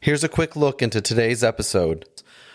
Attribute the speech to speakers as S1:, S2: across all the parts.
S1: Here's a quick look into today's episode.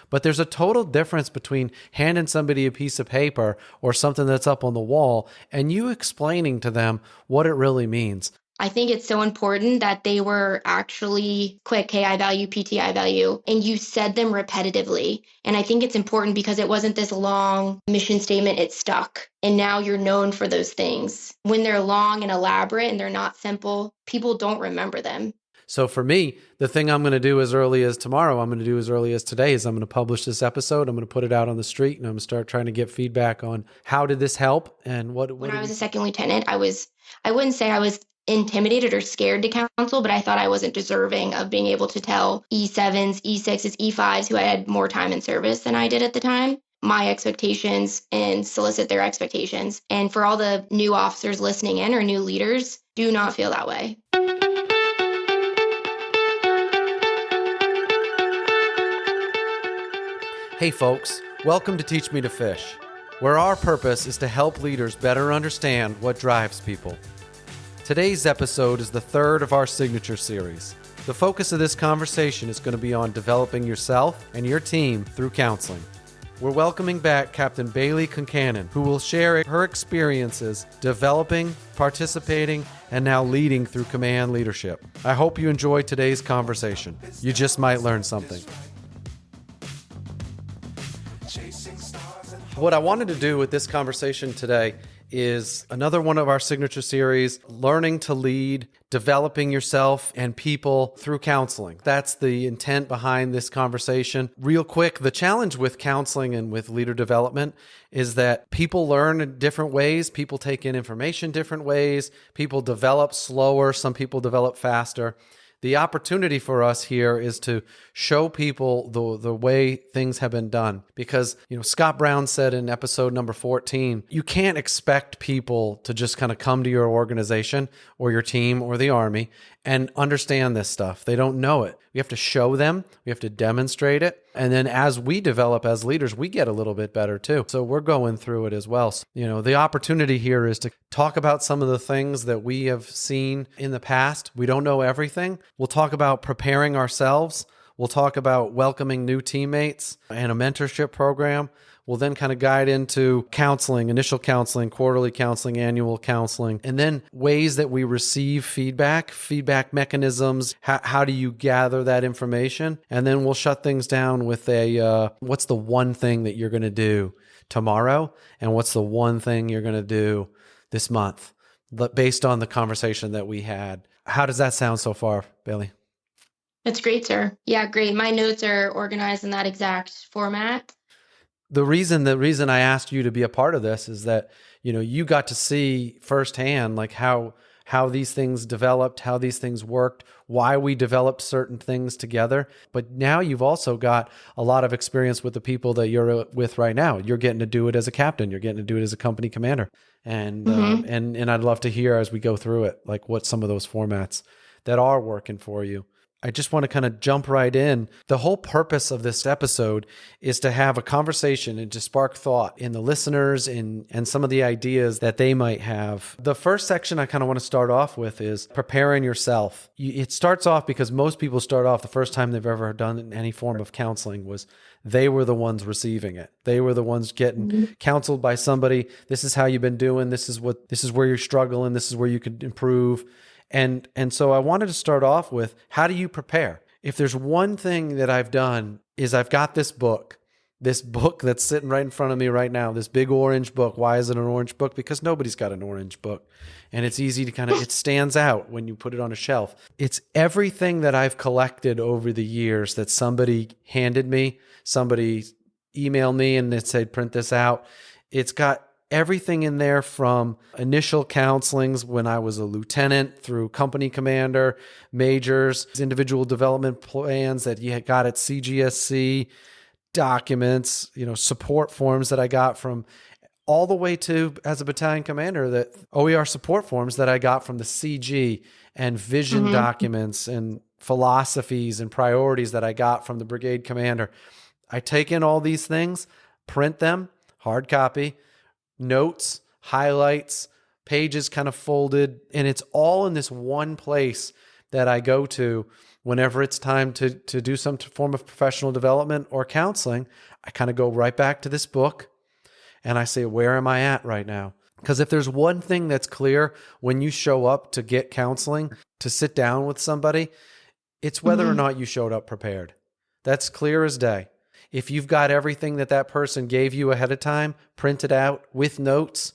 S1: But there's a total difference between handing somebody a piece of paper or something that's up on the wall and you explaining to them what it really means.
S2: I think it's so important that they were actually quick, KI value, PTI value, and you said them repetitively. And I think it's important because it wasn't this long mission statement, it stuck. And now you're known for those things. When they're long and elaborate and they're not simple, people don't remember them.
S1: So for me, the thing I'm going to do as early as tomorrow, I'm going to do as early as today is I'm going to publish this episode. I'm going to put it out on the street and I'm going to start trying to get feedback on how did this help and what
S2: When I was a second lieutenant, I wouldn't say I was intimidated or scared to counsel, but I thought I wasn't deserving of being able to tell E7s, E6s, E5s who I had more time in service than I did at the time, my expectations and solicit their expectations. And for all the new officers listening in or new leaders, do not feel that way.
S1: Hey folks, welcome to Teach Me to Fish, where our purpose is to help leaders better understand what drives people. Today's episode is the third of our signature series. The focus of this conversation is going to be on developing yourself and your team through counseling. We're welcoming back Captain Bailey Concannon, who will share her experiences developing, participating, and now leading through command leadership. I hope you enjoy today's conversation. You just might learn something. What I wanted to do with this conversation today is another one of our signature series, learning to lead, developing yourself and people through counseling. That's the intent behind this conversation. Real quick, the challenge with counseling and with leader development is that people learn in different ways. People take in information different ways. People develop slower. Some people develop faster. The opportunity for us here is to show people the way things have been done. Because, Scott Brown said in episode number 14, you can't expect people to just kind of come to your organization or your team or the Army and understand this stuff. They don't know it. We have to show them. We have to demonstrate it. And then as we develop as leaders, we get a little bit better too. So we're going through it as well. So, the opportunity here is to talk about some of the things that we have seen in the past. We don't know everything. We'll talk about preparing ourselves. We'll talk about welcoming new teammates and a mentorship program. We'll then kind of guide into counseling, initial counseling, quarterly counseling, annual counseling, and then ways that we receive feedback mechanisms. How do you gather that information? And then we'll shut things down with what's the one thing that you're going to do tomorrow? And what's the one thing you're going to do this month based on the conversation that we had? How does that sound so far, Bailey?
S2: That's great, sir. Yeah, great. My notes are organized in that exact format.
S1: The reason I asked you to be a part of this is that, you got to see firsthand like how these things developed, how these things worked, why we developed certain things together. But now you've also got a lot of experience with the people that you're with right now. You're getting to do it as a captain. You're getting to do it as a company commander. And and I'd love to hear as we go through it, like what some of those formats that are working for you. I just want to kind of jump right in. The whole purpose of this episode is to have a conversation and to spark thought in the listeners and some of the ideas that they might have. The first section I kind of want to start off with is preparing yourself. It starts off because most people start off the first time they've ever done any form of counseling was they were the ones receiving it. They were the ones getting counseled by somebody. This is how you've been doing. This is where you're struggling. This is where you could improve. And so I wanted to start off with, how do you prepare? If there's one thing that I've done is I've got this book that's sitting right in front of me right now, this big orange book. Why is it an orange book? Because nobody's got an orange book. And it's easy to it stands out when you put it on a shelf. It's everything that I've collected over the years that somebody handed me, somebody emailed me and they said, print this out. It's got everything in there from initial counselings when I was a lieutenant through company commander, majors, individual development plans that you got at CGSC, documents, support forms that I got from all the way to, as a battalion commander, that OER support forms that I got from the CG and vision documents and philosophies and priorities that I got from the brigade commander. I take in all these things, print them, hard copy, notes, highlights, pages kind of folded, and it's all in this one place that I go to whenever it's time to do some form of professional development or counseling, I kind of go right back to this book and I say, where am I at right now? Because if there's one thing that's clear when you show up to get counseling, to sit down with somebody, it's whether or not you showed up prepared. That's clear as day. If you've got everything that person gave you ahead of time, printed out with notes,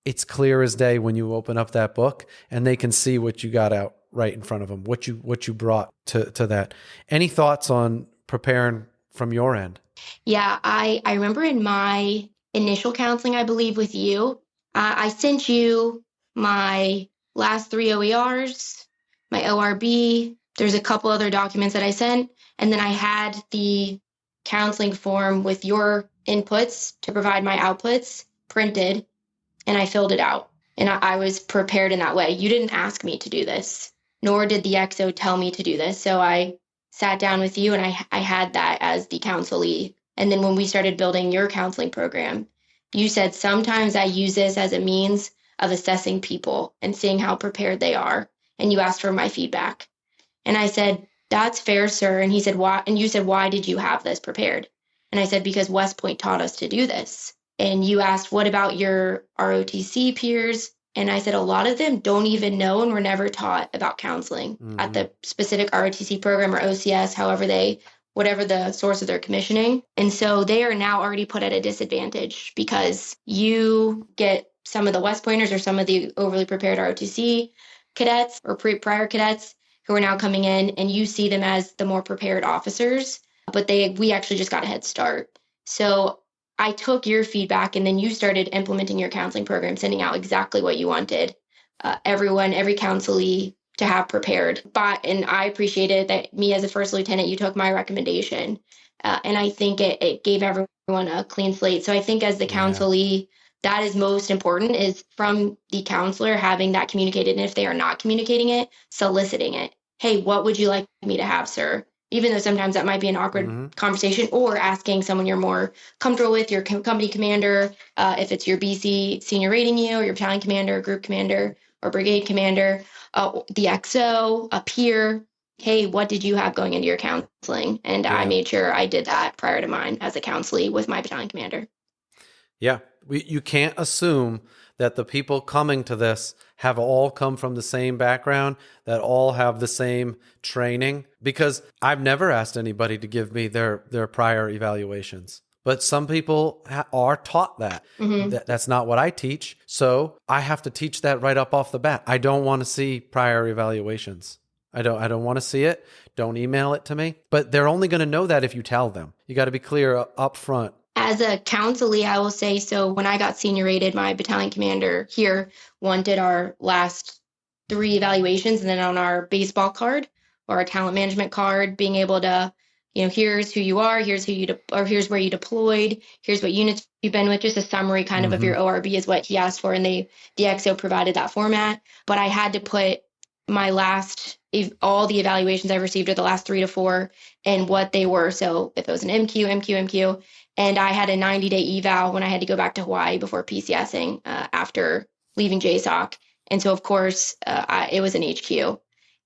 S1: it's clear as day when you open up that book and they can see what you got out right in front of them, what you brought to that. Any thoughts on preparing from your end?
S2: Yeah, I remember in my initial counseling, I believe with you, I sent you my last 3 OERs, my ORB. There's a couple other documents that I sent, and then I had the counseling form with your inputs to provide my outputs printed, and I filled it out. And I was prepared in that way. You didn't ask me to do this, nor did the XO tell me to do this. So I sat down with you and I had that as the counselee. And then when we started building your counseling program, you said, sometimes I use this as a means of assessing people and seeing how prepared they are. And you asked for my feedback. And I said, that's fair, sir. And he said, why? And you said, why did you have this prepared? And I said, because West Point taught us to do this. And you asked, what about your ROTC peers? And I said, a lot of them don't even know and were never taught about counseling at the specific ROTC program or OCS, whatever the source of their commissioning. And so they are now already put at a disadvantage because you get some of the West Pointers or some of the overly prepared ROTC cadets or prior cadets who are now coming in, and you see them as the more prepared officers, but we actually just got a head start. So I took your feedback, and then you started implementing your counseling program, sending out exactly what you wanted every counselee to have prepared. And I appreciated that me as a first lieutenant, you took my recommendation. And I think it gave everyone a clean slate. So I think as the counselee, that is most important, is from the counselor having that communicated. And if they are not communicating it, soliciting it. Hey, what would you like me to have, sir? Even though sometimes that might be an awkward conversation, or asking someone you're more comfortable with, your company commander, if it's your BC senior rating you, or your battalion commander, group commander, or brigade commander, the XO, a peer. Hey, what did you have going into your counseling? And I made sure I did that prior to mine as a counselee with my battalion commander.
S1: Yeah, you can't assume that the people coming to this have all come from the same background, that all have the same training, because I've never asked anybody to give me their prior evaluations. But some people are taught that. That's not what I teach. So I have to teach that right up off the bat. I don't want to see prior evaluations. I don't want to see it. Don't email it to me. But they're only going to know that if you tell them. You got to be clear up front.
S2: As a counselee, I will say, so when I got senior rated, my battalion commander here wanted our last 3 evaluations, and then on our baseball card or our talent management card, being able to, here's who you are, here's here's where you deployed, here's what units you've been with, just a summary kind of your ORB is what he asked for, and the XO provided that format. But I had to put my all the evaluations I received are the last 3 to 4 and what they were. So if it was an MQ, and I had a 90-day eval when I had to go back to Hawaii before PCSing after leaving JSOC. And so, of course, it was an HQ.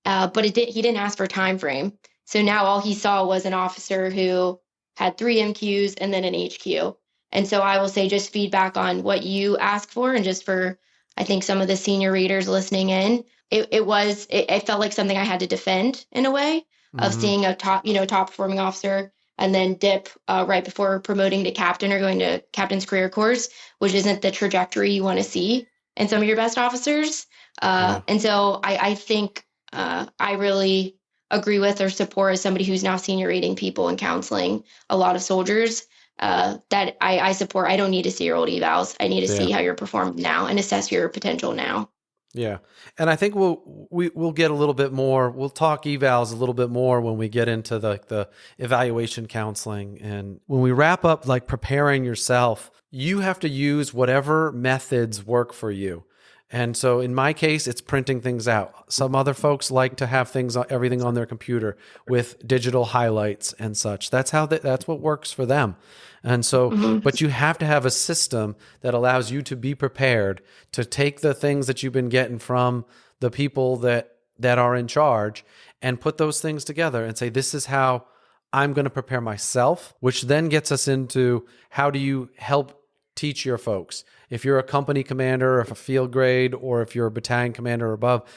S2: But he didn't ask for a time frame. So now all he saw was an officer who had 3 MQs and then an HQ. And so I will say, just feedback on what you asked for, and just for, I think, some of the senior readers listening in, it felt like something I had to defend in a way of seeing a top performing officer and then dip right before promoting to captain or going to captain's career course, which isn't the trajectory you want to see in some of your best officers. And so I think I really agree with or support, as somebody who's now senior rating people and counseling a lot of soldiers, that I support. I don't need to see your old evals. I need to see how you're performing now and assess your potential now.
S1: Yeah. And I think we'll get a little bit more, we'll talk evals a little bit more when we get into the evaluation counseling. And when we wrap up, like, preparing yourself, you have to use whatever methods work for you. And so in my case, it's printing things out. Some other folks like to have everything on their computer with digital highlights and such. That's what works for them. And so, but you have to have a system that allows you to be prepared to take the things that you've been getting from the people that are in charge and put those things together and say, this is how I'm going to prepare myself, which then gets us into how do you help teach your folks. If you're a company commander, or if a field grade, or if you're a battalion commander or above,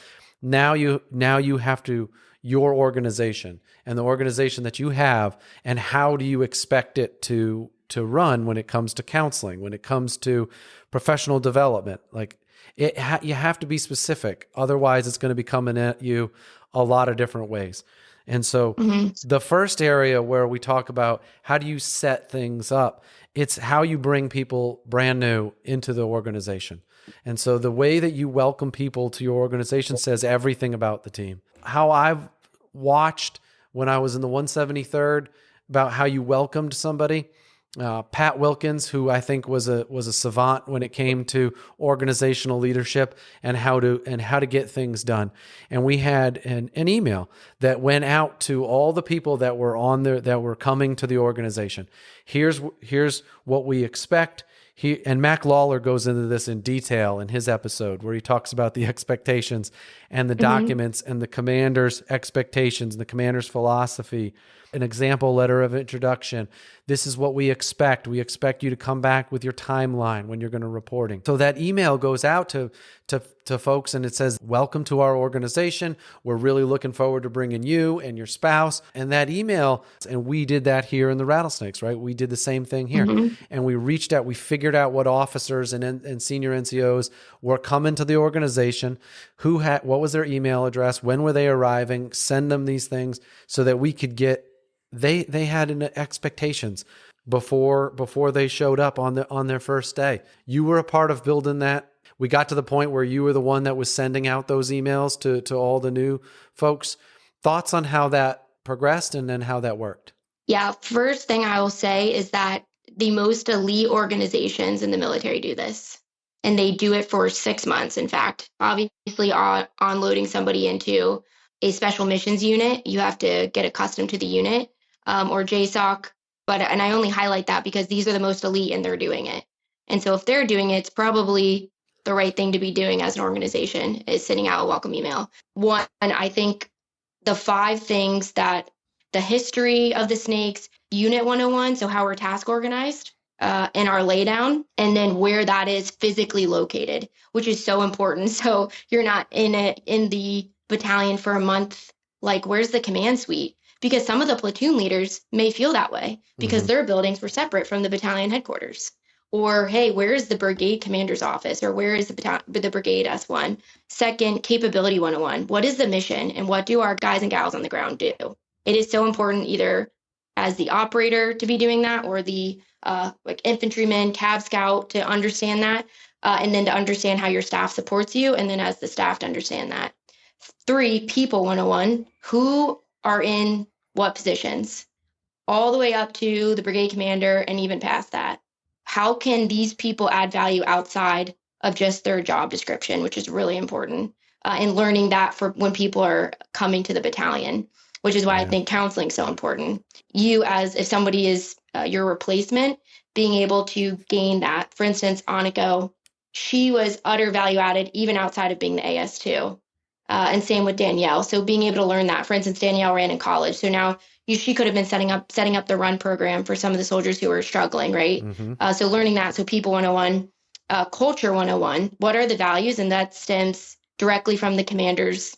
S1: now you have to, your organization and the organization that you have, and how do you expect it to run when it comes to counseling, when it comes to professional development. Like you have to be specific. Otherwise, it's going to be coming at you a lot of different ways. And so the first area where we talk about how do you set things up, it's how you bring people brand new into the organization. And so the way that you welcome people to your organization says everything about the team. How I've watched when I was in the 173rd about how you welcomed somebody. Pat Wilkins, who I think was a savant when it came to organizational leadership and how to get things done. And we had an email that went out to all the people that were on there, that were coming to the organization. Here's what we expect. And Mac Lawler goes into this in detail in his episode where he talks about the expectations and the documents and the commander's expectations and the commander's philosophy. An example letter of introduction. This is what we expect. We expect you to come back with your timeline when you're going to reporting. So that email goes out to folks and it says, welcome to our organization. We're really looking forward to bringing you and your spouse. And that email, and we did that here in the Rattlesnakes, right? We did the same thing here. And we reached out, we figured out what officers and senior NCOs were coming to the organization, what was their email address, when were they arriving, send them these things so that we could get, they had expectations before they showed up on their first day. You were a part of building that. We got to the point where you were the one that was sending out those emails to all the new folks. Thoughts on how that progressed and then how that worked?
S2: Yeah, first thing I will say is that the most elite organizations in the military do this. And they do it for 6 months. In fact, obviously onloading somebody into a special missions unit, you have to get accustomed to the unit, or JSOC. And I only highlight that because these are the most elite and they're doing it. And so if they're doing it, it's probably the right thing to be doing as an organization is sending out a welcome email. One, I think the 5 things that the history of the snakes, Unit 101, so how we're task organized, and our laydown, and then where that is physically located, which is so important. So you're not in the battalion for a month, like where's the command suite? Because some of the platoon leaders may feel that way because their buildings were separate from the battalion headquarters. Or, hey, where is the brigade commander's office? Or where is the brigade S1? Second, capability 101. What is the mission and what do our guys and gals on the ground do? It is so important either as the operator to be doing that or the like infantryman, cab scout to understand that, and then to understand how your staff supports you, and then as the staff to understand that. 3, people 101. Who are in what positions? All the way up to the brigade commander and even past that. How can these people add value outside of just their job description, which is really important, and learning that for when people are coming to the battalion, which is why I think counseling is so important. You, as if somebody is your replacement, being able to gain that. For instance, Aniko, she was utter value added even outside of being the AS2. And same with Danielle. So being able to learn that. For instance, Danielle ran in college. So now she could have been setting up the run program for some of the soldiers who were struggling, right? So learning that. So people 101, culture 101, what are the values? And that stems directly from the commander's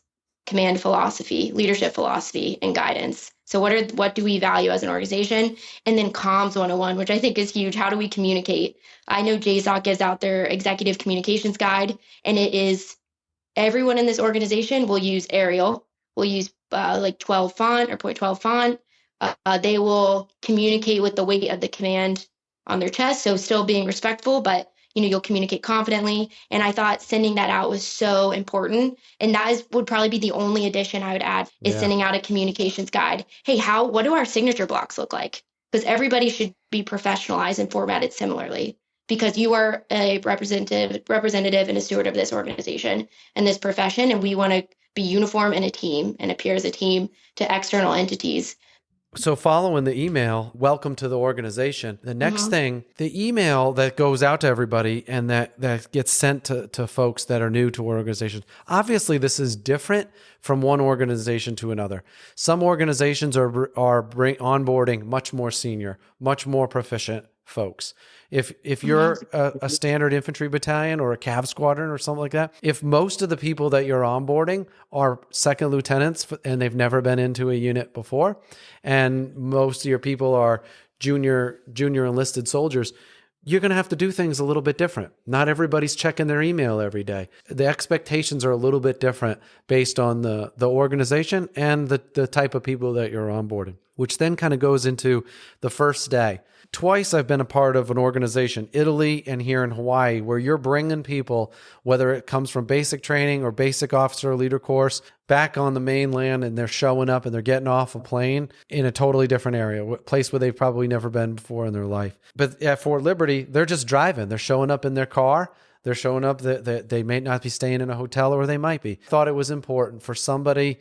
S2: command philosophy, leadership philosophy, and guidance. So what do we value as an organization? And then comms 101, which I think is huge. How do we communicate? I know JSOC gives out their executive communications guide, and it is everyone in this organization will use Arial, will use like 12 font or 0.12 font. They will communicate with the weight of the command on their chest. So still being respectful, but you'll communicate confidently. And I thought sending that out was so important. And that would probably be the only addition I would add is sending out a communications guide. Hey, what do our signature blocks look like? Because everybody should be professionalized and formatted similarly. Because you are a representative and a steward of this organization and this profession, and we want to be uniform in a team and appear as a team to external entities.
S1: So following the email, welcome to the organization, the next
S2: Mm-hmm.
S1: thing, the email that goes out to everybody and that gets sent to folks that are new to organizations. Obviously, this is different from one organization to another. Some organizations are onboarding much more senior, much more proficient folks. If you're a standard infantry battalion or a cav squadron or something like that, if most of the people that you're onboarding are second lieutenants and they've never been into a unit before, and most of your people are junior enlisted soldiers, you're going to have to do things a little bit different. Not everybody's checking their email every day. The expectations are a little bit different based on the organization and the type of people that you're onboarding, which then kind of goes into the first day. Twice I've been a part of an organization, Italy and here in Hawaii, where you're bringing people, whether it comes from basic training or basic officer leader course, back on the mainland, and they're showing up and they're getting off a plane in a totally different area, a place where they've probably never been before in their life. But at Fort Liberty, they're just driving. They're showing up in their car. They're showing up that they may not be staying in a hotel, or they might be. Thought it was important for somebody,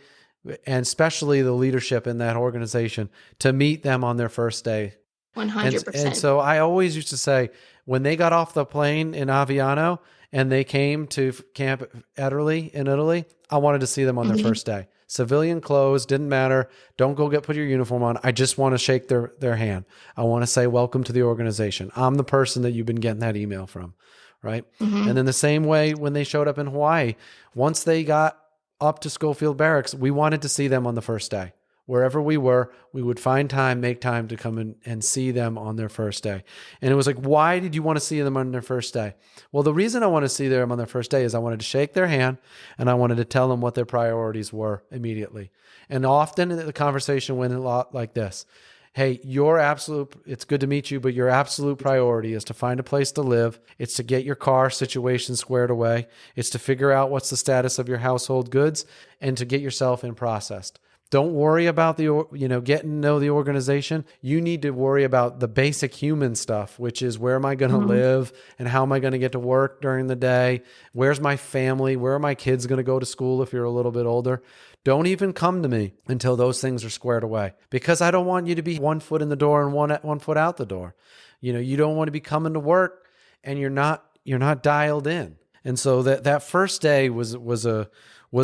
S1: and especially the leadership in that organization, to meet them on their first day.
S2: 100%.
S1: And so I always used to say, when they got off the plane in Aviano and they came to Camp Ederle in Italy, I wanted to see them on their first day. Civilian clothes, didn't matter. Don't go put your uniform on. I just want to shake their hand. I want to say, welcome to the organization. I'm the person that you've been getting that email from, right? And then the same way when they showed up in Hawaii, once they got up to Schofield Barracks, we wanted to see them on the first day. Wherever we were, we would make time to come in and see them on their first day. And it was like, why did you want to see them on their first day? Well, the reason I want to see them on their first day is I wanted to shake their hand and I wanted to tell them what their priorities were immediately. And often the conversation went a lot like this. Hey, it's good to meet you, but your absolute priority is to find a place to live. It's to get your car situation squared away. It's to figure out what's the status of your household goods and to get yourself in processed. Don't worry about getting to know the organization. You need to worry about the basic human stuff, which is, where am I going to live and how am I going to get to work during the day? Where's my family? Where are my kids going to go to school if you're a little bit older? Don't even come to me until those things are squared away, because I don't want you to be 1 foot in the door and one foot out the door. You don't want to be coming to work and you're not dialed in. And so that first day was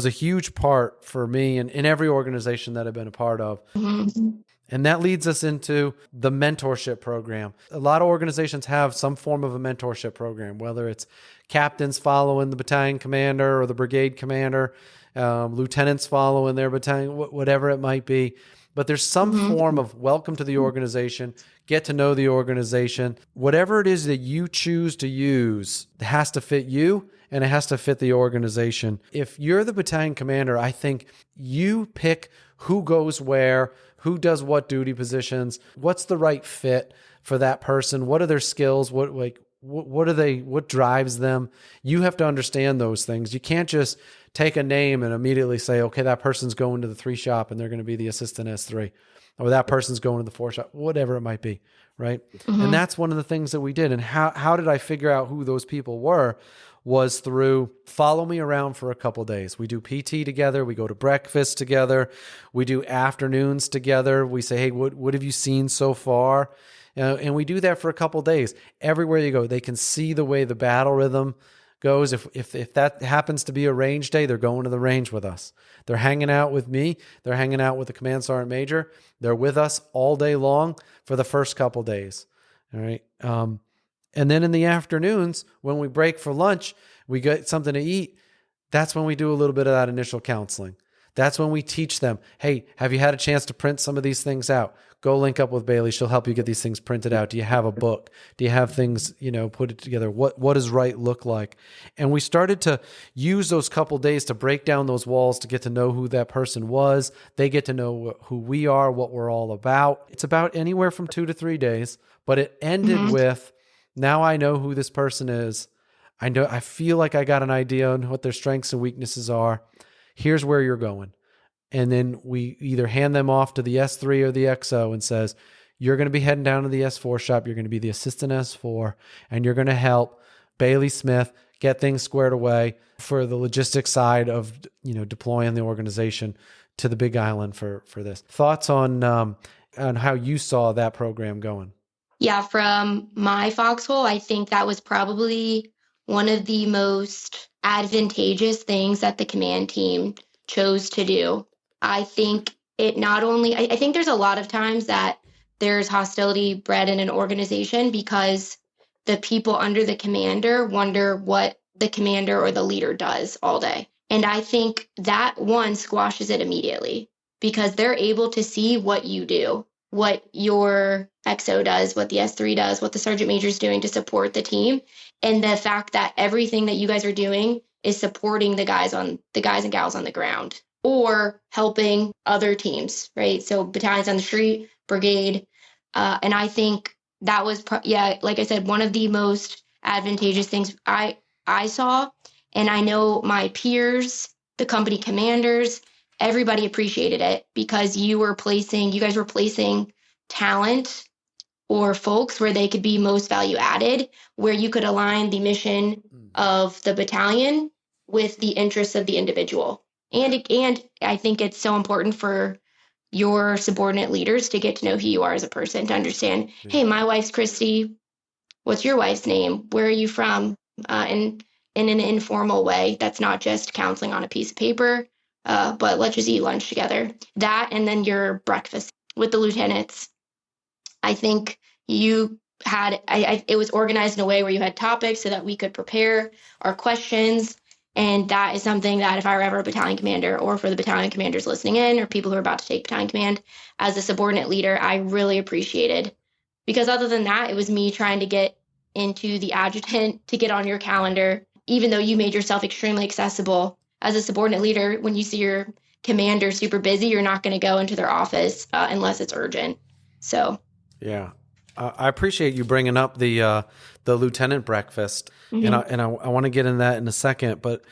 S1: a huge part for me and in every organization that I've been a part of. And that leads us into the mentorship program. A lot of organizations have some form of a mentorship program, whether it's captains following the battalion commander or the brigade commander, lieutenants following their battalion, whatever it might be. But there's some form of welcome to the organization, get to know the organization. Whatever it is that you choose to use, it has to fit you and it has to fit the organization. If you're the battalion commander, I think you pick who goes where, who does what duty positions, what's the right fit for that person, what are their skills, what drives them. You have to understand those things. You can't just take a name and immediately say, okay, that person's going to the 3 shop and they're going to be the assistant S3, or that person's going to the 4 shop, whatever it might be, right? And that's one of the things that we did. And how did I figure out who those people were? Was through follow me around for a couple days. We do PT together. We go to breakfast together. We do afternoons together. We say, hey, what have you seen so far? And we do that for a couple days. Everywhere you go, they can see the way the battle rhythm goes. If that happens to be a range day, they're going to the range with us. They're hanging out with me. They're hanging out with the command sergeant major. They're with us all day long for the first couple days. All right. And then in the afternoons, when we break for lunch, we get something to eat. That's when we do a little bit of that initial counseling. That's when we teach them, hey, have you had a chance to print some of these things out? Go link up with Bailey. She'll help you get these things printed out. Do you have a book? Do you have things, put it together? What does right look like? And we started to use those couple days to break down those walls, to get to know who that person was. They get to know who we are, what we're all about. It's about anywhere from 2 to 3 days, but it ended with, now I know who this person is. I feel like I got an idea on what their strengths and weaknesses are. Here's where you're going. And then we either hand them off to the S3 or the XO and says, you're going to be heading down to the S4 shop. You're going to be the assistant S4, and you're going to help Bailey Smith get things squared away for the logistics side of, deploying the organization to the Big Island for this. Thoughts on on how you saw that program going.
S2: Yeah, from my foxhole, I think that was probably one of the most advantageous things that the command team chose to do. I think it not only, I think there's a lot of times that there's hostility bred in an organization because the people under the commander wonder what the commander or the leader does all day. And I think that one squashes it immediately because they're able to see what you do, what your XO does, what the S3 does, what the sergeant major is doing to support the team. And the fact that everything that you guys are doing is supporting the guys and gals on the ground or helping other teams, right? So battalions on the street, brigade. And I think that was, like I said, one of the most advantageous things I saw. And I know my peers, the company commanders, everybody appreciated it because you guys were placing talent or folks where they could be most value added, where you could align the mission of the battalion with the interests of the individual. And I think it's so important for your subordinate leaders to get to know who you are as a person, to understand, hey, my wife's Christy. What's your wife's name? Where are you from? And in an informal way, that's not just counseling on a piece of paper, but let's just eat lunch together. That, and then your breakfast with the lieutenants. I think you had, it was organized in a way where you had topics so that we could prepare our questions. And that is something that if I were ever a battalion commander, or for the battalion commanders listening in, or people who are about to take battalion command as a subordinate leader, I really appreciated. Because other than that, it was me trying to get into the adjutant to get on your calendar, even though you made yourself extremely accessible. As a subordinate leader, when you see your commander super busy, you're not going to go into their office unless it's urgent. So,
S1: yeah, I appreciate you bringing up the lieutenant breakfast, and I want to get in that in a second. But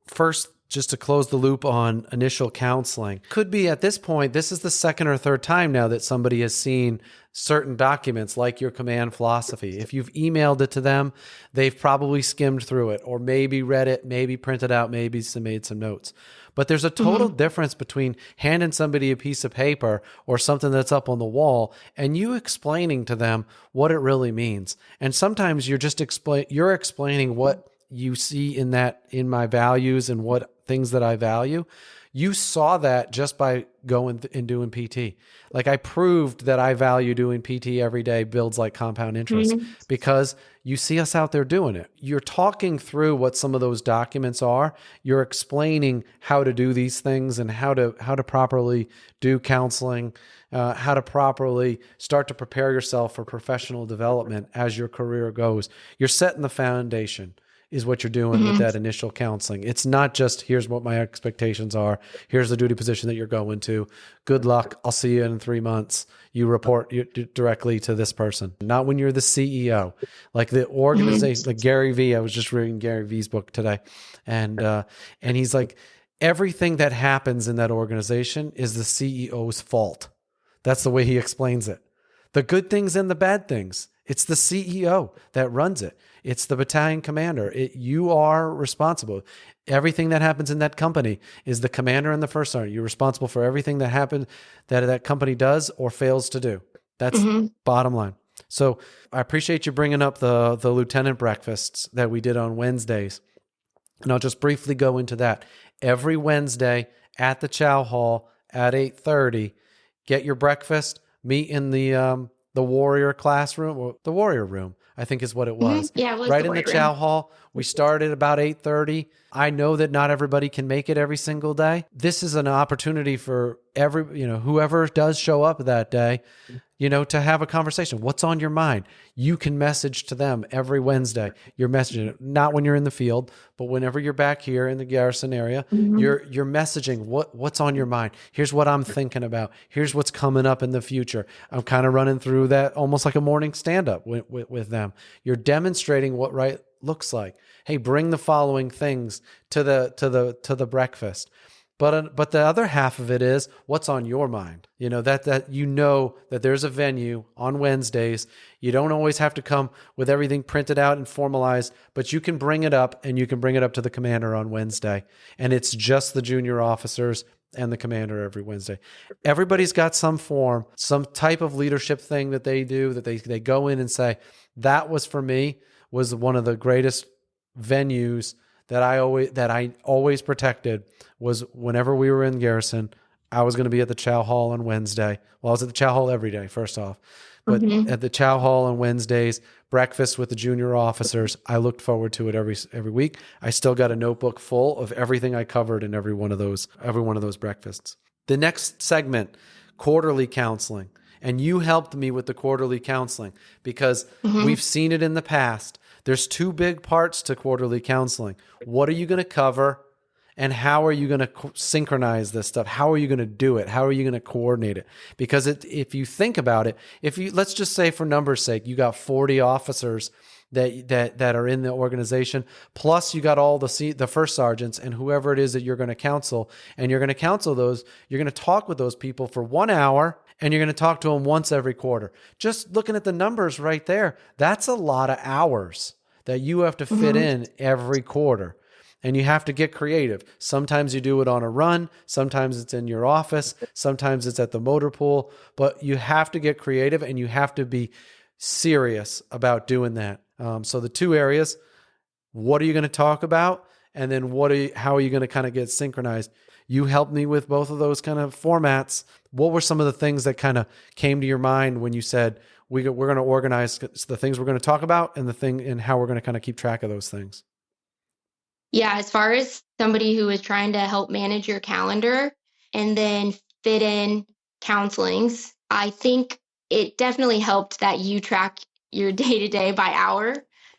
S1: first, just to close the loop on initial counseling, could be at this point, this is the second or third time now that somebody has seen certain documents like your command philosophy. If you've emailed it to them, they've probably skimmed through it or maybe read it, maybe printed out, maybe made some notes. But there's a total difference between handing somebody a piece of paper or something that's up on the wall and you explaining to them what it really means. And sometimes you're just explaining what you see in my values and what things that I value. You saw that just by going and doing PT. Like I proved that I value doing PT every day, builds like compound interest, because you see us out there doing it. You're talking through what some of those documents are. You're explaining how to do these things and how to properly do counseling, how to properly start to prepare yourself for professional development as your career goes. You're setting the foundation. Is what you're doing with that initial counseling. It's not just, here's what my expectations are. Here's the duty position that you're going to. Good luck. I'll see you in 3 months. You report directly to this person. Not when you're the CEO. Like the organization, like Gary Vee. I was just reading Gary Vee's book today. And he's like, everything that happens in that organization is the CEO's fault. That's the way he explains it. The good things and the bad things. It's the CEO that runs it. It's the battalion commander. You are responsible. Everything that happens in that company is the commander and the first sergeant. You're responsible for everything that happens that company does or fails to do. That's bottom line. So I appreciate you bringing up the lieutenant breakfasts that we did on Wednesdays. And I'll just briefly go into that. Every Wednesday at the Chow Hall at 8:30, get your breakfast, meet in the warrior classroom, or the warrior room, I think is what it was.
S2: Yeah, it was
S1: right
S2: the
S1: in the
S2: warrior
S1: Chow
S2: room.
S1: Hall. We started about 8:30. I know that not everybody can make it every single day. This is an opportunity for whoever does show up that day, to have a conversation. What's on your mind? You can message to them every Wednesday. You're messaging, not when you're in the field, but whenever you're back here in the garrison area, you're messaging what's on your mind. Here's what I'm thinking about. Here's what's coming up in the future. I'm kind of running through that almost like a morning stand-up with them. You're demonstrating what right looks like. Hey, bring the following things to the breakfast. But the other half of it is what's on your mind. That there's a venue on Wednesdays. You don't always have to come with everything printed out and formalized, but you can bring it up, and you can bring it up to the commander on Wednesday. And it's just the junior officers and the commander every Wednesday. Everybody's got some form, some type of leadership thing that they do, that they go in and say, that was for me, was one of the greatest venues that I always protected, was whenever we were in garrison, I was going to be at the Chow Hall on Wednesday. Well, I was at the Chow Hall every day, first off. But at the Chow Hall on Wednesdays, breakfast with the junior officers, I looked forward to it every week. I still got a notebook full of everything I covered in every one of those breakfasts. The next segment, quarterly counseling. And you helped me with the quarterly counseling because we've seen it in the past. There's two big parts to quarterly counseling. What are you going to cover? And how are you going to synchronize this stuff? How are you going to do it? How are you going to coordinate it? Because if you think about it, let's just say for numbers' sake, you got 40 officers that are in the organization, plus you got all the first sergeants and whoever it is that you're going to counsel, and you're going to counsel those. You're going to talk with those people for 1 hour, and you're going to talk to them once every quarter. Just looking at the numbers right there, that's a lot of hours that you have to fit in every quarter. And you have to get creative. Sometimes you do it on a run. Sometimes it's in your office. Sometimes it's at the motor pool. But you have to get creative and you have to be serious about doing that. So the two areas, what are you going to talk about? And then how are you going to kind of get synchronized? You helped me with both of those kind of formats. What were some of the things that kind of came to your mind when you said, we're going to organize the things we're going to talk about and how we're going to kind of keep track of those things?
S2: Yeah, as far as somebody who is trying to help manage your calendar and then fit in counselings, I think it definitely helped that you track your day-to-day by hour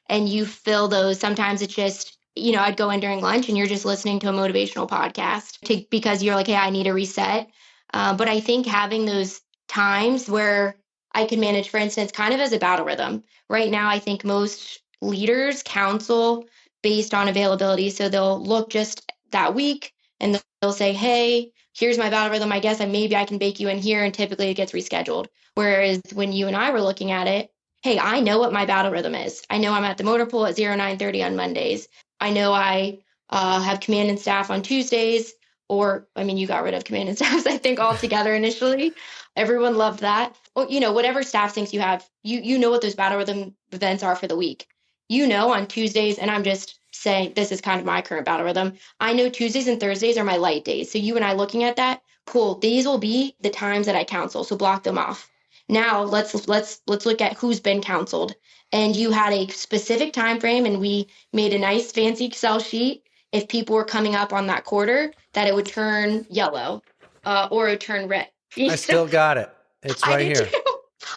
S2: and you fill those. Sometimes it's just, I'd go in during lunch and you're just listening to a motivational podcast because you're like, hey, I need a reset. But I think having those times where I can manage, for instance, kind of as a battle rhythm. Right now, I think most leaders counsel based on availability. So they'll look just that week and they'll say, hey, here's my battle rhythm. I guess maybe I can bake you in here. And typically it gets rescheduled. Whereas when you and I were looking at it, hey, I know what my battle rhythm is. I know I'm at the motor pool at 09:30 on Mondays. I know I have command and staff on Tuesdays. You got rid of command and staffs, I think, altogether initially. Everyone loved that. Or, whatever staff syncs you have, you know what those battle rhythm events are for the week. On Tuesdays, and I'm just saying this is kind of my current battle rhythm. I know Tuesdays and Thursdays are my light days. So you and I looking at that, cool. These will be the times that I counsel. So block them off. Now let's look at who's been counseled. And you had a specific time frame, and we made a nice fancy Excel sheet. If people were coming up on that quarter, that it would turn yellow, or it would turn red.
S1: I still got it. It's right here.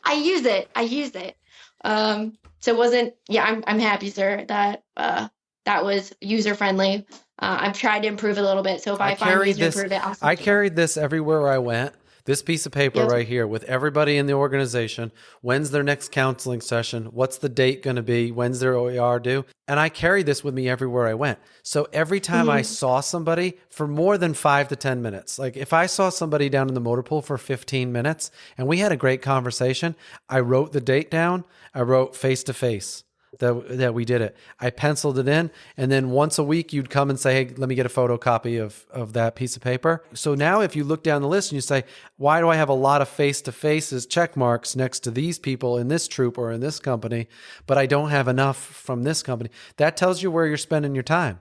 S2: I use it. So it wasn't, I'm happy, sir, that that was user friendly. I've tried to improve it a little bit. So if I find ways to improve it, I
S1: carried this everywhere I went. This piece of paper right here with everybody in the organization. When's their next counseling session? What's the date going to be? When's their OER due? And I carried this with me everywhere I went. So every time I saw somebody for more than 5 to 10 minutes, like if I saw somebody down in the motor pool for 15 minutes and we had a great conversation, I wrote the date down. I wrote face to face that we did it. I penciled it in, and then once a week you'd come and say, hey, let me get a photocopy of that piece of paper. So now if you look down the list and you say, why do I have a lot of face-to-faces check marks next to these people in this troop or in this company, but I don't have enough from this company? That tells you where you're spending your time.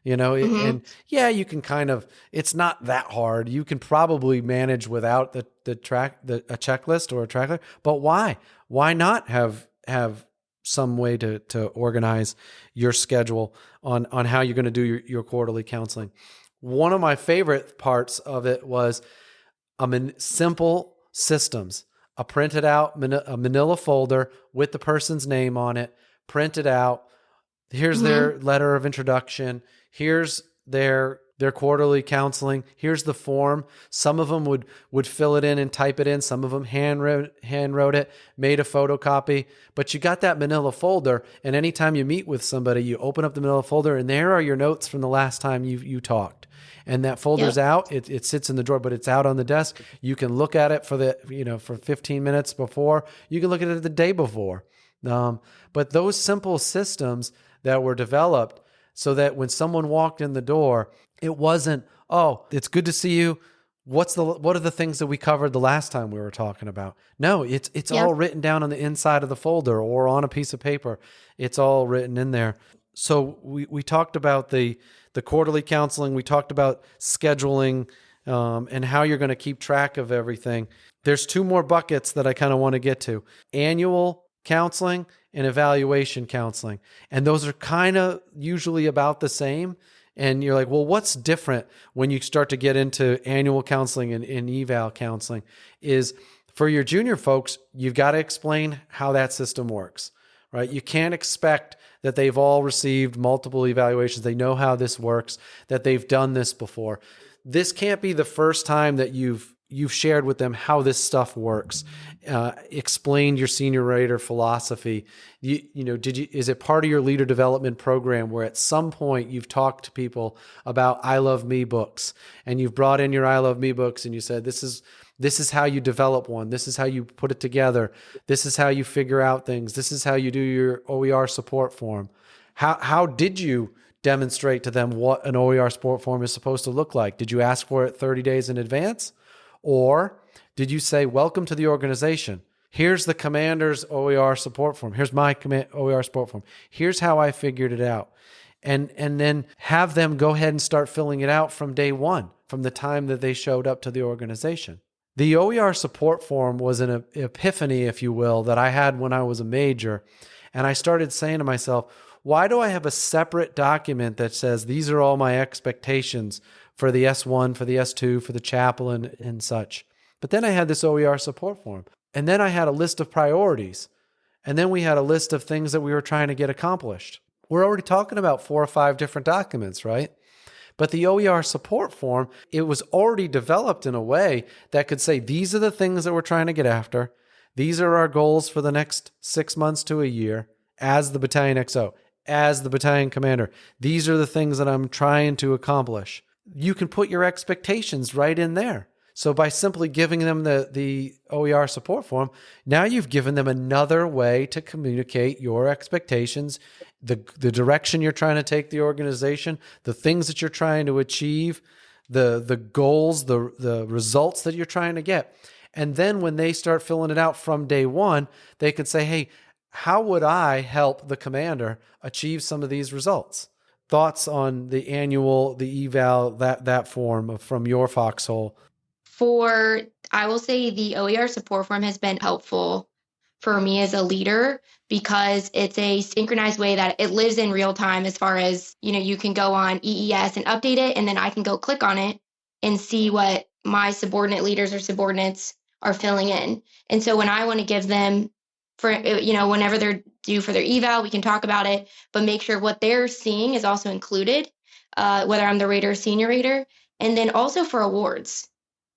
S1: And you can kind of, it's not that hard. You can probably manage without a checklist or a tracker, but why? Why not have some way to organize your schedule on how you're going to do your quarterly counseling? One of my favorite parts of it was simple systems, a printed out a manila folder with the person's name on it, printed out. Here's their letter of introduction. Here's their quarterly counseling. Here's the form. Some of them would fill it in and type it in. Some of them hand wrote it, made a photocopy. But you got that manila folder, and anytime you meet with somebody, you open up the manila folder, and there are your notes from the last time you talked. And that folder's out. It sits in the drawer, but it's out on the desk. You can look at it for 15 minutes before. You can look at it the day before. But those simple systems that were developed, so that when someone walked in the door, it wasn't, oh, it's good to see you. What are the things that we covered the last time we were talking about? No, it's
S2: Yep.
S1: all written down on the inside of the folder or on a piece of paper. It's all written in there. So we talked about the quarterly counseling. We talked about scheduling, and how you're going to keep track of everything. There's two more buckets that I kind of want to get to: annual counseling and evaluation counseling. And those are kind of usually about the same. And you're like, well, what's different when you start to get into annual counseling and eval counseling? Is for your junior folks, you've got to explain how that system works, right? You can't expect that they've all received multiple evaluations. They know how this works, that they've done this before. This can't be the first time that you've shared with them how this stuff works, explained your senior rater philosophy. Is it part of your leader development program where at some point you've talked to people about I Love Me books, and you've brought in your I Love Me books and you said, this is how you develop one. This is how you put it together. This is how you figure out things. This is how you do your OER support form. How did you demonstrate to them what an OER support form is supposed to look like? Did you ask for it 30 days in advance? Or did you say, welcome to the organization. Here's the commander's OER support form. Here's my OER support form. Here's how I figured it out. And then have them go ahead and start filling it out from day one, from the time that they showed up to the organization. The OER support form was an epiphany, if you will, that I had when I was a major. And I started saying to myself, why do I have a separate document that says these are all my expectations for the S1, for the S2, for the chaplain and such? But then I had this OER support form. And then I had a list of priorities. And then we had a list of things that we were trying to get accomplished. We're already talking about 4 or 5 different documents, right? But the OER support form, it was already developed in a way that could say, these are the things that we're trying to get after. These are our goals for the next 6 months to a year as the battalion XO, as the battalion commander. These are the things that I'm trying to accomplish. You can put your expectations right in there. So by simply giving them the OER support form, now you've given them another way to communicate your expectations, the direction you're trying to take the organization, the things that you're trying to achieve, the goals, the results that you're trying to get. And then when they start filling it out from day one, they can say, hey, how would I help the commander achieve some of these results? Thoughts on the annual, the eval, that form from your foxhole?
S2: I will say the OER support form has been helpful for me as a leader because it's a synchronized way that it lives in real time as far as, you can go on EES and update it, and then I can go click on it and see what my subordinate leaders or subordinates are filling in. And so when I want to give them whenever they're due for their eval, we can talk about it, but make sure what they're seeing is also included, whether I'm the rater or senior rater. And then also for awards.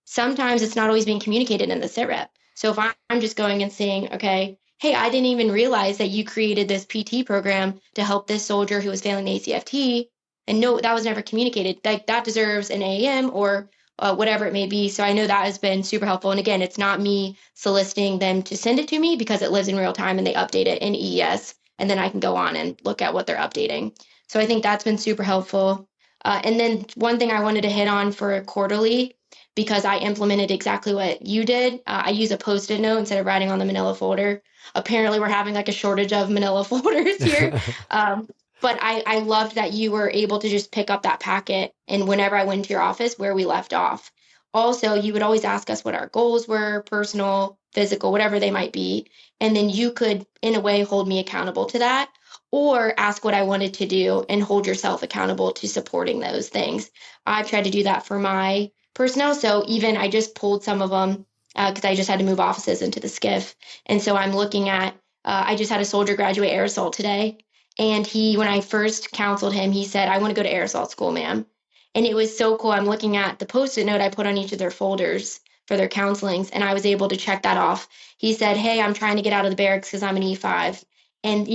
S2: Sometimes it's not always being communicated in the sit rep. So if I'm just going and saying, okay, hey, I didn't even realize that you created this PT program to help this soldier who was failing the ACFT, and no, that was never communicated. That deserves an AAM or whatever it may be. So I know that has been super helpful. And again, it's not me soliciting them to send it to me because it lives in real time and they update it in EES, and then I can go on and look at what they're updating. So I think that's been super helpful. And then one thing I wanted to hit on for quarterly, because I implemented exactly what you did. I use a Post-it note instead of writing on the manila folder. Apparently, we're having like a shortage of manila folders here. But I loved that you were able to just pick up that packet and whenever I went to your office where we left off. Also, you would always ask us what our goals were, personal, physical, whatever they might be. And then you could, in a way, hold me accountable to that or ask what I wanted to do and hold yourself accountable to supporting those things. I've tried to do that for my personnel. So even I just pulled some of them because I just had to move offices into the skiff. And so I'm looking at, I just had a soldier graduate air assault today. And when I first counseled him, he said, I want to go to air assault school, ma'am. And it was so cool. I'm looking at the Post-it note I put on each of their folders for their counselings, and I was able to check that off. He said, hey, I'm trying to get out of the barracks because I'm an E5. And,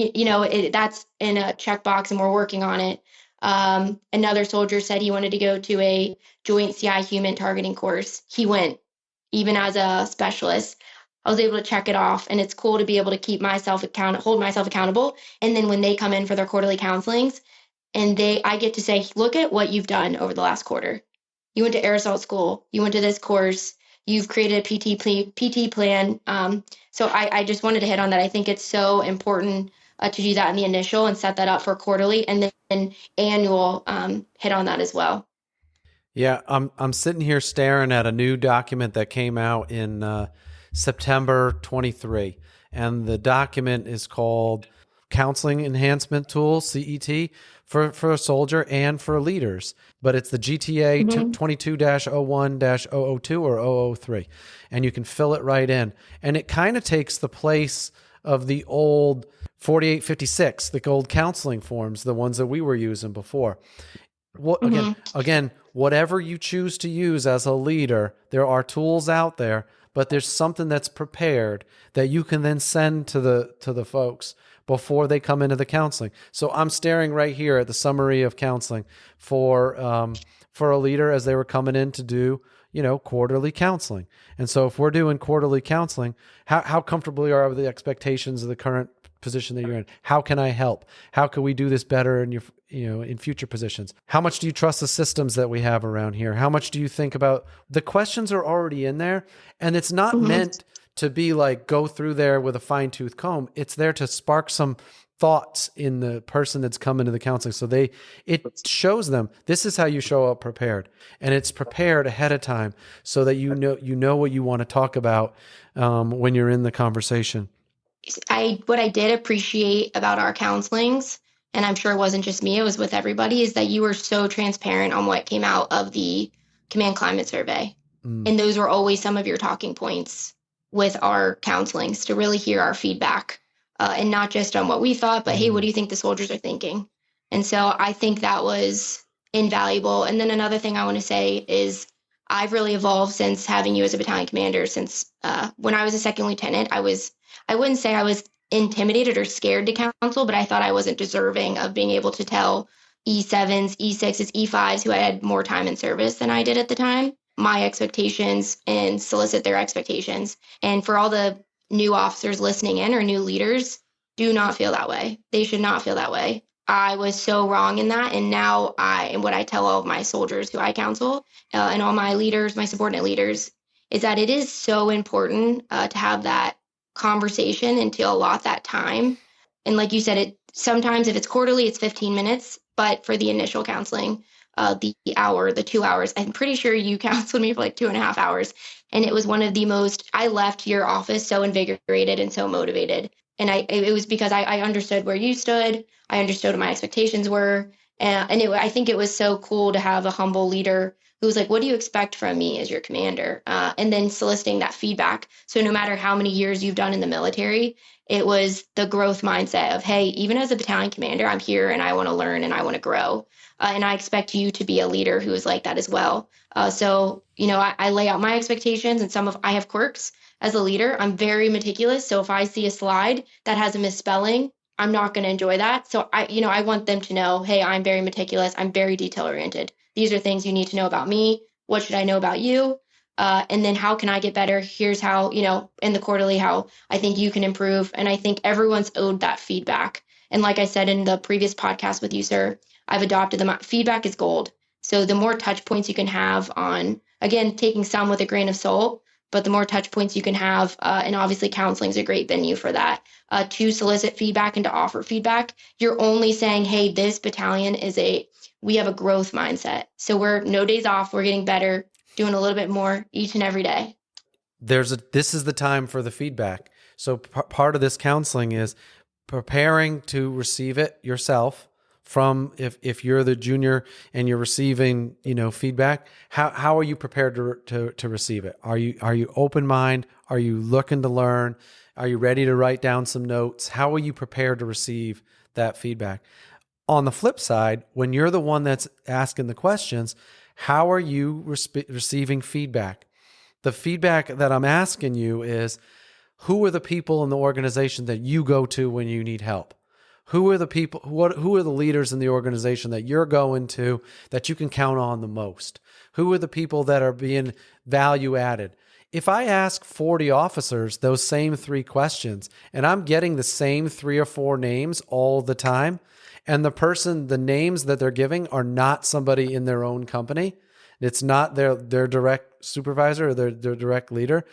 S2: that's in a checkbox and we're working on it. Another soldier said he wanted to go to a joint CI human targeting course. He went, even as a specialist. I was able to check it off, and it's cool to be able to hold myself accountable. And then when they come in for their quarterly counselings, And I get to say, look at what you've done over the last quarter. You went to air assault school. You went to this course. You've created a PT plan. So I just wanted to hit on that. I think it's so important to do that in the initial and set that up for quarterly, and then annual, hit on that as well.
S1: Yeah, I'm sitting here staring at a new document that came out in September 23, and the document is called Counseling Enhancement Tool (CET) for a soldier and for leaders. But it's the GTA
S2: Mm-hmm.
S1: 22-01-002 or 003, and you can fill it right in, and it kind of takes the place of the old 4856, the old counseling forms, the ones that we were using before. What
S2: Mm-hmm.
S1: again, whatever you choose to use as a leader, there are tools out there, but there's something that's prepared that you can then send to the folks before they come into the counseling. So I'm staring right here at the summary of counseling for a leader as they were coming in to do, quarterly counseling. And so if we're doing quarterly counseling, how comfortable are with the expectations of the current position that you're in? How can I help? How can we do this better in in future positions? How much do you trust the systems that we have around here? How much do you think about the questions are already in there, and it's not
S2: Mm-hmm.
S1: meant to be like go through there with a fine-tooth comb. It's there to spark some thoughts in the person that's coming to the counseling. So it shows them this is how you show up prepared, and it's prepared ahead of time so that you know what you want to talk about when you're in the conversation.
S2: What I did appreciate about our counselings, and I'm sure it wasn't just me, it was with everybody, is that you were so transparent on what came out of the command climate survey.
S1: Mm.
S2: And those were always some of your talking points with our counselings, to really hear our feedback, and not just on what we thought, but hey, what do you think the soldiers are thinking? And so I think that was invaluable. And then another thing I want to say is I've really evolved since having you as a battalion commander. Since when I was a second lieutenant, I wouldn't say I was intimidated or scared to counsel, but I thought I wasn't deserving of being able to tell E7s, E6s, E5s who had more time in service than I did at the time my expectations and solicit their expectations. And for all the new officers listening in or new leaders, do not feel that way. They should not feel that way. I was so wrong in that. And now and what I tell all of my soldiers who I counsel, and all my leaders, my subordinate leaders, is that it is so important to have that conversation and to allot that time. And like you said, it sometimes if it's quarterly, it's 15 minutes, but for the initial counseling, the 2 hours, I'm pretty sure you counseled me for like 2.5 hours. And it was one of the most, I left your office so invigorated and so motivated. And it was because I understood where you stood. I understood what my expectations were. I think it was so cool to have a humble leader who was like, what do you expect from me as your commander? And then soliciting that feedback. So no matter how many years you've done in the military, it was the growth mindset of, hey, even as a battalion commander, I'm here and I want to learn and I want to grow. And I expect you to be a leader who is like that as well. I lay out my expectations, and I have quirks as a leader. I'm very meticulous. So if I see a slide that has a misspelling, I'm not going to enjoy that. So I want them to know, hey, I'm very meticulous. I'm very detail oriented. These are things you need to know about me. What should I know about you? And then how can I get better? Here's how, in the quarterly, how I think you can improve. And I think everyone's owed that feedback. And like I said in the previous podcast with you, sir, I've adopted them. Feedback is gold. So the more touch points you can have on, again, taking some with a grain of salt, but the more touch points you can have, and obviously counseling is a great venue for that, to solicit feedback and to offer feedback. You're only saying, hey, this battalion we have a growth mindset. So we're no days off. We're getting better, doing a little bit more each and every day.
S1: This is the time for the feedback. So part of this counseling is preparing to receive it yourself from if you're the junior and you're receiving feedback. How are you prepared to receive it? Are you open mind? Are you looking to learn? Are you ready to write down some notes? How are you prepared to receive that feedback? On the flip side, when you're the one that's asking the questions, how are you receiving feedback? The feedback that I'm asking you is, who are the people in the organization that you go to when you need help? Who are the people, who are the leaders in the organization that you're going to that you can count on the most? Who are the people that are being value added? If I ask 40 officers those same 3 questions and I'm getting the same 3 or 4 names all the time, And the names that they're giving are not somebody in their own company. It's not their direct supervisor or their direct leader.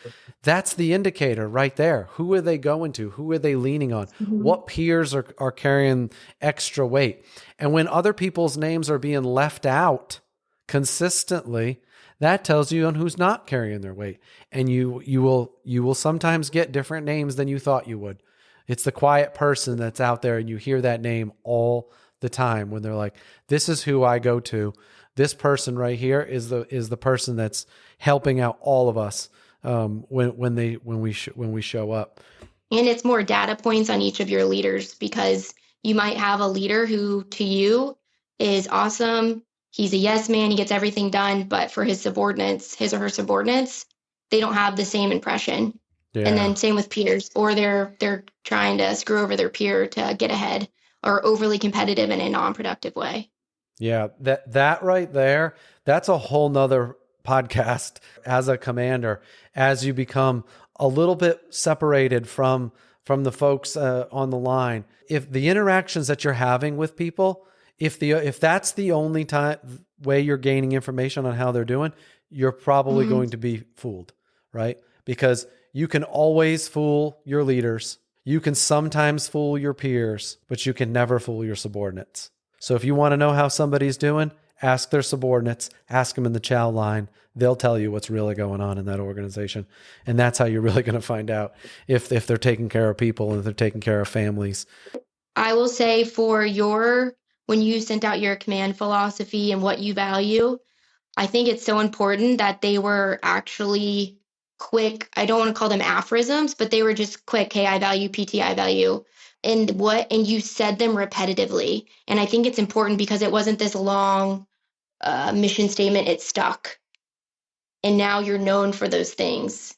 S1: That's the indicator right there. Who are they going to? Who are they leaning on? What peers are carrying extra weight? And when other people's names are being left out consistently, that tells you on who's not carrying their weight. And you will sometimes get different names than you thought you would. It's the quiet person that's out there, and you hear that name all the time when they're like, this is who I go to. This person right here is the person that's helping out all of us when we show up.
S2: And it's more data points on each of your leaders, because you might have a leader who to you is awesome. He's a yes man. He gets everything done. But for his subordinates, his or her subordinates, they don't have the same impression. Yeah. And then same with peers, or they're trying to screw over their peer to get ahead, or overly competitive in a non-productive way.
S1: Yeah, that right there, that's a whole nother podcast as a commander, as you become a little bit separated from the folks on the line. If the interactions that you're having with people, if that's the only way you're gaining information on how they're doing, you're probably going to be fooled, right? Because you can always fool your leaders. You can sometimes fool your peers, but you can never fool your subordinates. So if you want to know how somebody's doing, ask their subordinates, ask them in the chow line. They'll tell you what's really going on in that organization. And that's how you're really going to find out if they're taking care of people and if they're taking care of families.
S2: I will say when you sent out your command philosophy and what you value, I think it's so important that they were actually quick. I don't want to call them aphorisms, but they were just quick. Hey, I value PT, I value. And you said them repetitively. And I think it's important because it wasn't this long mission statement. It stuck. And now you're known for those things.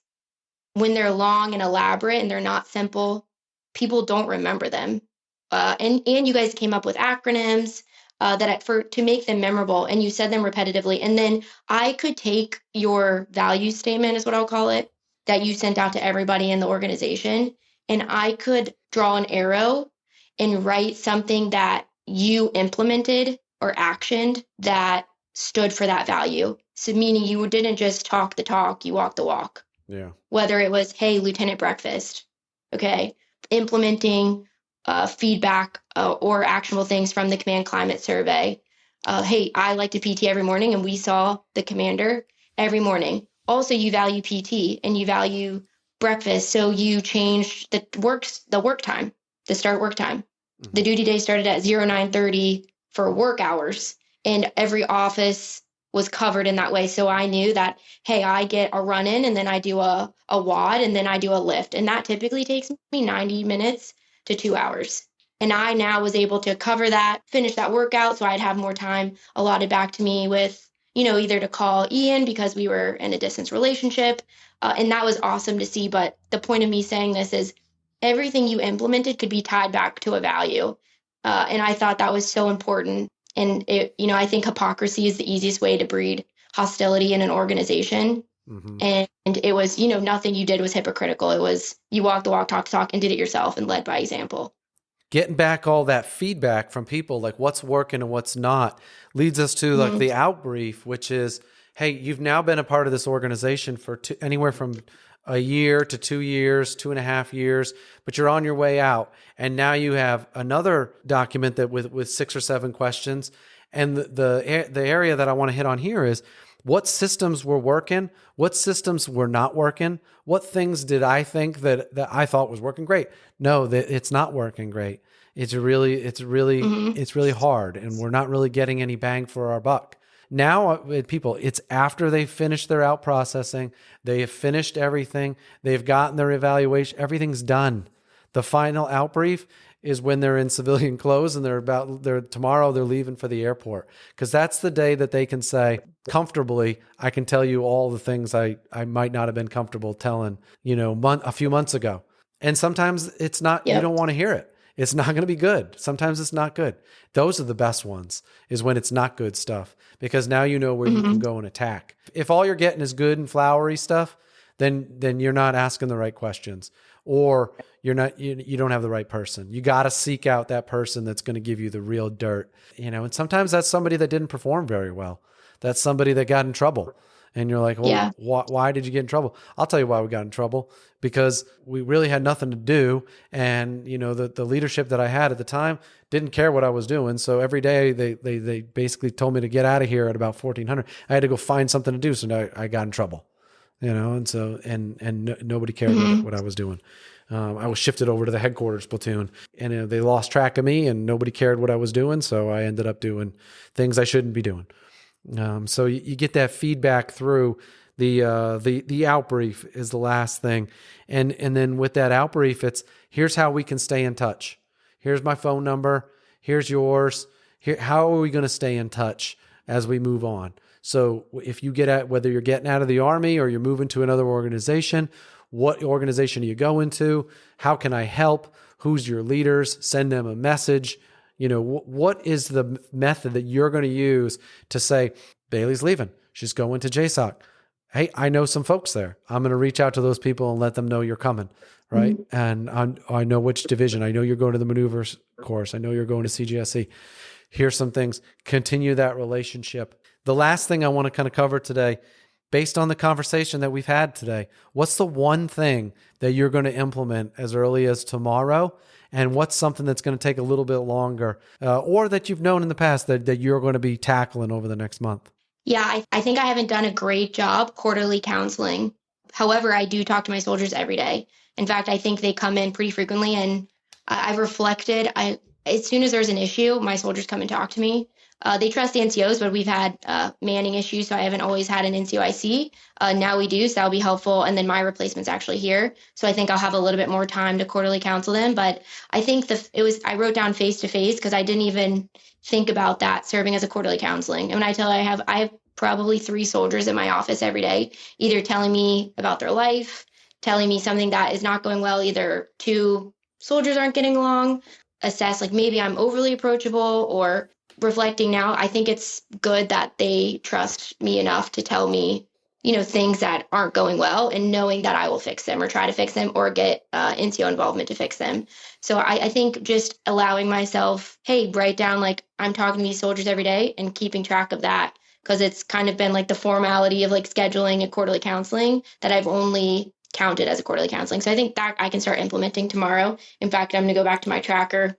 S2: When they're long and elaborate and they're not simple, people don't remember them. And you guys came up with acronyms to make them memorable, and you said them repetitively. And then I could take your value statement, is what I'll call it, that you sent out to everybody in the organization, and I could draw an arrow and write something that you implemented or actioned that stood for that value. So meaning you didn't just talk the talk, you walked the walk.
S1: Yeah.
S2: Whether it was, hey, Lieutenant Breakfast, okay, implementing feedback or actionable things from the command climate survey. Hey, I like to PT every morning, and we saw the commander every morning. Also, you value PT and you value breakfast, so you changed the work time, the start work time. Mm-hmm. The duty day started at 09:30 for work hours, and every office was covered in that way. So I knew that, hey, I get a run in and then I do a WOD and then I do a lift. And that typically takes me 90 minutes to 2 hours. And I now was able to cover that, finish that workout. So I'd have more time allotted back to me with, either to call Ian because we were in a distance relationship. And that was awesome to see. But the point of me saying this is everything you implemented could be tied back to a value. And I thought that was so important. And I think hypocrisy is the easiest way to breed hostility in an organization. Mm-hmm. And it was, nothing you did was hypocritical. It was you walked the walk, talk the talk, and did it yourself and led by example.
S1: Getting back all that feedback from people, like what's working and what's not, leads us to like the outbrief, which is, hey, you've now been a part of this organization for anywhere from a year to 2 years, 2.5 years, but you're on your way out. And now you have another document that with 6 or 7 questions. And the area that I want to hit on here is what systems were working, what systems were not working, what things did I think that I thought was working great? No, that it's not working great. It's really hard, and we're not really getting any bang for our buck. Now, people, it's after they've finished their out processing, they have finished everything, they've gotten their evaluation, everything's done. The final out brief is when they're in civilian clothes and tomorrow they're leaving for the airport. Because that's the day that they can say, comfortably, I can tell you all the things I might not have been comfortable telling, a few months ago. And sometimes it's not, You don't want to hear it. It's not going to be good. Sometimes it's not good. Those are the best ones, is when it's not good stuff, because now you know where you can go and attack. If all you're getting is good and flowery stuff, then you're not asking the right questions. or you don't have the right person. You got to seek out that person that's going to give you the real dirt, and sometimes that's somebody that didn't perform very well. That's somebody that got in trouble. And you're like, well,
S2: Yeah.
S1: why did you get in trouble? I'll tell you why we got in trouble, because we really had nothing to do. And, the leadership that I had at the time didn't care what I was doing. So every day they basically told me to get out of here at about 1400. I had to go find something to do. So now I got in trouble, and so, nobody cared
S2: Mm-hmm.
S1: what I was doing. I was shifted over to the headquarters platoon, and they lost track of me, and nobody cared what I was doing. So I ended up doing things I shouldn't be doing. So you get that feedback through the outbrief is the last thing. And then with that outbrief, it's here's how we can stay in touch. Here's my phone number. Here's yours. How are we going to stay in touch as we move on? So if you whether you're getting out of the Army or you're moving to another organization, what organization are you going to? How can I help? Who's your leaders? Send them a message. What is the method that you're going to use to say, Bailey's leaving, she's going to JSOC. Hey, I know some folks there. I'm going to reach out to those people and let them know you're coming, right?
S2: Mm-hmm.
S1: And I know which division. I know you're going to the maneuvers course. I know you're going to CGSE. Here's some things. Continue that relationship. The last thing I want to kind of cover today, based on the conversation that we've had today, what's the one thing that you're going to implement as early as tomorrow? And what's something that's going to take a little bit longer, or that you've known in the past that you're going to be tackling over the next month?
S2: Yeah, I think I haven't done a great job quarterly counseling. However, I do talk to my soldiers every day. In fact, I think they come in pretty frequently, and I've reflected. As soon as there's an issue, my soldiers come and talk to me. They trust the NCOs, but we've had manning issues, so I haven't always had an NCOIC. Now we do, so that'll be helpful. And then my replacement's actually here, so I think I'll have a little bit more time to quarterly counsel them. But I think I wrote down face to face because I didn't even think about that serving as a quarterly counseling. And when I tell you I have probably 3 soldiers in my office every day, either telling me about their life, telling me something that is not going well, either 2 soldiers aren't getting along, assess like maybe I'm overly approachable, or reflecting now, I think it's good that they trust me enough to tell me, things that aren't going well, and knowing that I will fix them or try to fix them or get NCO involvement to fix them. So I think just allowing myself, hey, write down like I'm talking to these soldiers every day and keeping track of that, because it's kind of been like the formality of like scheduling a quarterly counseling that I've only counted as a quarterly counseling. So I think that I can start implementing tomorrow. In fact, I'm going to go back to my tracker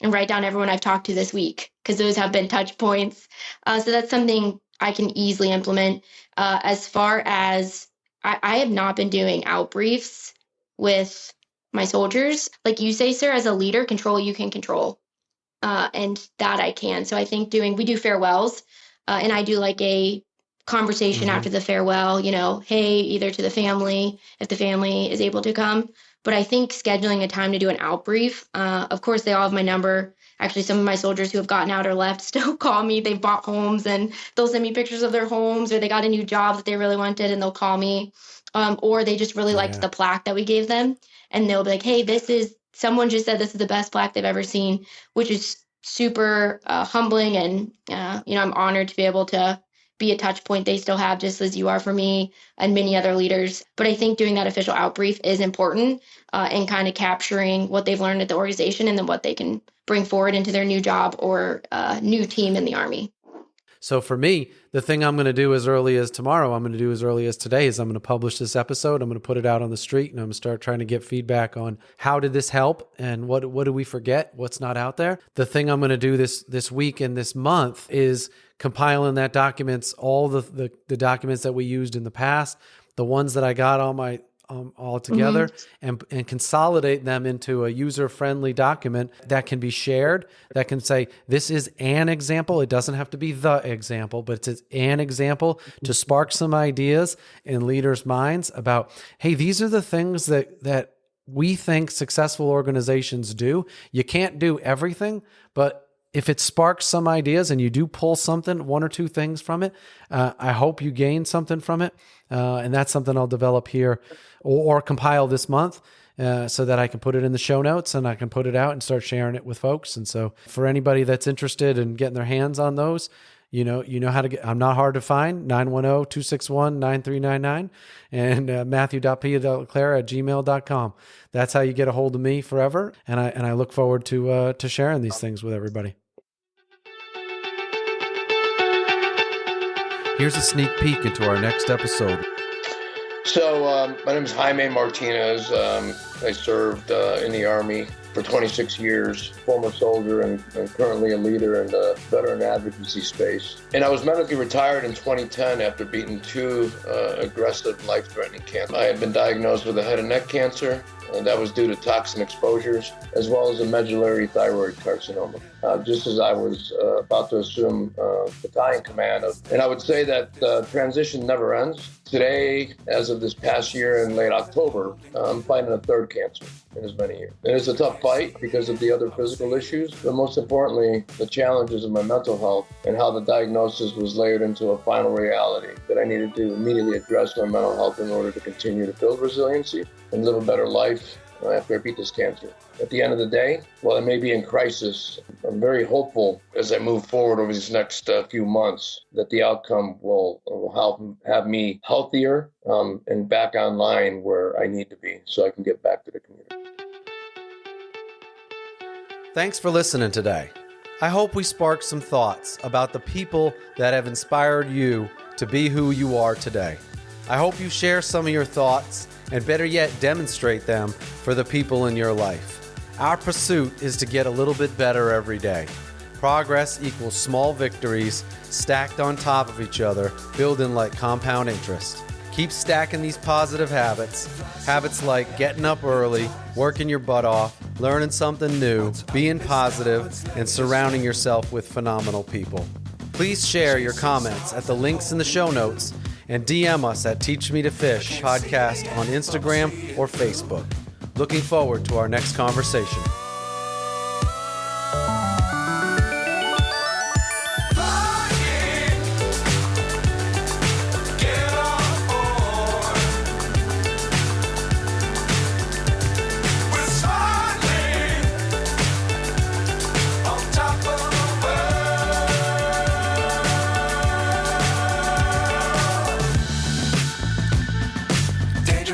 S2: and write down everyone I've talked to this week, because those have been touch points. So that's something I can easily implement. As far as I have not been doing out briefs with my soldiers. Like you say, sir, as a leader, control you can control. And that I can. So I think we do farewells, and I do like a conversation after the farewell, hey, either to the family, if the family is able to come. But I think scheduling a time to do an out brief, of course, they all have my number. Actually, some of my soldiers who have gotten out or left still call me. They've bought homes and they'll send me pictures of their homes, or they got a new job that they really wanted and they'll call me. Or they just really liked the plaque that we gave them. And they'll be like, hey, someone just said this is the best plaque they've ever seen, which is super humbling. And, I'm honored to be able to be a touch point they still have, just as you are for me and many other leaders. But I think doing that official out brief is important, and kind of capturing what they've learned at the organization and then what they can bring forward into their new job or new team in the Army.
S1: So for me, the thing I'm going to do as early as tomorrow, I'm going to do as early as today, is I'm going to publish this episode. I'm going to put it out on the street, and I'm going to start trying to get feedback on how did this help and what do we forget, what's not out there. The thing I'm going to do this week and this month is compiling that documents, all the documents that we used in the past, the ones that I got on my all together, and consolidate them into a user-friendly document that can be shared, that can say, this is an example. It doesn't have to be the example, but it's an example to spark some ideas in leaders' minds about, hey, these are the things that we think successful organizations do. You can't do everything, but if it sparks some ideas and you do pull something, 1 or 2 things from it, I hope you gain something from it. And that's something I'll develop here or compile this month, so that I can put it in the show notes and I can put it out and start sharing it with folks. And so for anybody that's interested in getting their hands on those, you know how to get, I'm not hard to find, 910-261-9399 and matthew.p.leclaire@gmail.com. That's how you get a hold of me forever. And I look forward to sharing these things with everybody. Here's a sneak peek into our next episode.
S3: So my name is Jaime Martinez. I served in the Army for 26 years, former soldier and currently a leader in the veteran advocacy space. And I was medically retired in 2010 after beating 2 aggressive, life-threatening cancers. I had been diagnosed with a head and neck cancer, and that was due to toxin exposures, as well as a medullary thyroid carcinoma. Just as I was about to assume battalion command and I would say that transition never ends. Today, as of this past year in late October, I'm fighting a 3rd cancer in as many years. And it's a tough fight because of the other physical issues, but most importantly, the challenges of my mental health and how the diagnosis was layered into a final reality that I needed to immediately address my mental health in order to continue to build resiliency and live a better life after I beat this cancer. At the end of the day, while I may be in crisis, I'm very hopeful as I move forward over these next few months that the outcome will have me healthier and back online where I need to be so I can get back to the community.
S1: Thanks for listening today. I hope we sparked some thoughts about the people that have inspired you to be who you are today. I hope you share some of your thoughts and better yet, demonstrate them for the people in your life. Our pursuit is to get a little bit better every day. Progress equals small victories stacked on top of each other, building like compound interest. Keep stacking these positive habits. Habits like getting up early, working your butt off, learning something new, being positive, and surrounding yourself with phenomenal people. Please share your comments at the links in the show notes and DM us at Teach Me to Fish podcast on Instagram or Facebook. Looking forward to our next conversation.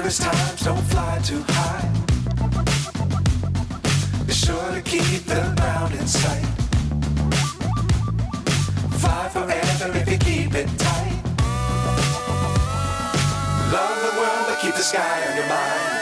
S4: Times don't fly too high. Be sure to keep the ground in sight. Fly forever if you keep it tight. Love the world, but keep the sky on your mind.